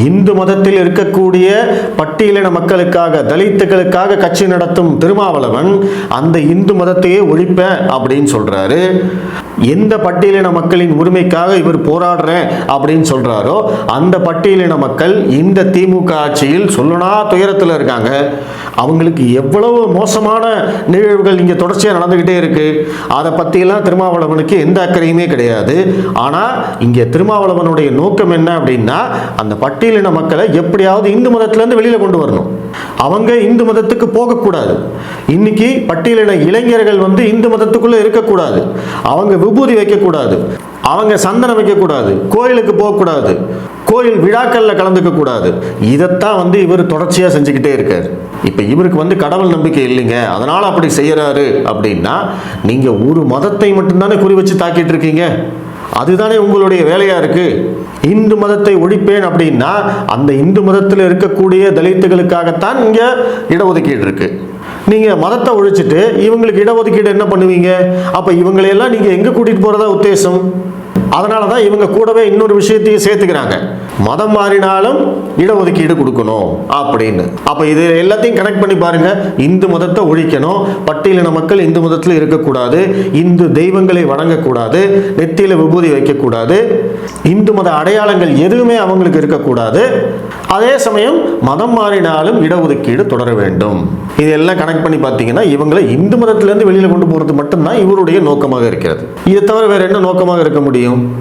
இந்து மதத்தில் இருக்கக்கூடிய பட்டியலின மக்களுக்காக, தலித்துகளுக்காக கட்சி நடத்தும் திருமாவளவன் அந்த இந்து மதத்தையே ஒழிப்பேன் அப்படின்னு சொல்றாரு. எந்த பட்டியலின மக்களின் உரிமைக்காக இவர் போராடுறேன் அப்படின்னு சொல்றாரோ அந்த பட்டியலின மக்கள் இந்த திமுக ஆட்சியில் சொல்லனா துயரத்தில் இருக்காங்க. அவங்களுக்கு எவ்வளவு மோசமான நிகழ்வுகள் இங்கே தொடர்ச்சியாக நடந்துகிட்டே இருக்கு. அதை பற்றியெல்லாம் திருமாவளவனுக்கு எந்த அக்கறையுமே கிடையாது. ஆனால் இங்கே திருமாவளவனுடைய நோக்கம் என்ன அப்படின்னா, அந்த பட்டியலின மக்களை எப்படியாவது இந்து மதத்திலேருந்து வெளியில் கொண்டு வரணும். அவங்க இந்து மதத்துக்கு போகக்கூடாது. இன்னைக்கு பட்டியலின இளைஞர்கள் இந்து மதத்துக்குள்ள இருக்கக்கூடாது. அவங்க விபூதி வைக்கக்கூடாது, அவங்க சந்தனம் வைக்கக்கூடாது, கோயிலுக்கு போகக்கூடாது, கோயில் விழாக்கள்ல கலந்துக்க கூடாது. இதைத்தான் இவர் தொடர்ச்சியா செஞ்சுக்கிட்டே இருக்காரு. இப்ப இவருக்கு கடவுள் நம்பிக்கை இல்லைங்க, அதனால அப்படி செய்யறாரு அப்படின்னா, நீங்க ஒரு மதத்தை மட்டும்தானே குறி வச்சு தாக்கிட்டு இருக்கீங்க. அதுதானே உங்களுடைய வேலையா இருக்கு. இந்து மதத்தை ஒழிப்பேன் அப்படின்னா அந்த இந்து மதத்தில் இருக்கக்கூடிய தலித்துகளுக்காகத்தான் இங்க இடஒதுக்கீடு இருக்கு. நீங்க மதத்தை ஒழிச்சிட்டு இவங்களுக்கு இடஒதுக்கீடு என்ன பண்ணுவீங்க? அப்ப இவங்களையெல்லாம் நீங்க எங்க கூட்டிட்டு போறதா உத்தேசம்? அதனாலதான் இவங்க கூடவே இன்னொரு விஷயத்தையும் சேர்த்துக்கிறாங்க, மதம் மாறினாலும் இடஒதுக்கீடு கொடுக்கணும் அப்படின்னு. அப்ப இது எல்லாத்தையும் கனெக்ட் பண்ணி பாருங்க. இந்து மதத்தை ஒழிக்கணும், பட்டியலின மக்கள் இந்து மதத்தில் இருக்கக்கூடாது, இந்து தெய்வங்களை வணங்கக்கூடாது, நெத்தியில விபூதி வைக்கக்கூடாது, இந்து மத அடையாளங்கள் எதுவுமே அவங்களுக்கு இருக்கக்கூடாது. அதே சமயம் மதம் மாறினாலும் இடஒதுக்கீடு தொடர வேண்டும். இதெல்லாம் கனெக்ட் பண்ணி பார்த்தீங்கன்னா இவங்களை இந்து மதத்திலிருந்து வெளியில் கொண்டு போறது மட்டும்தான் இவருடைய நோக்கமாக இருக்கிறது. இதை தவிர வேற என்ன நோக்கமாக இருக்க முடியும்?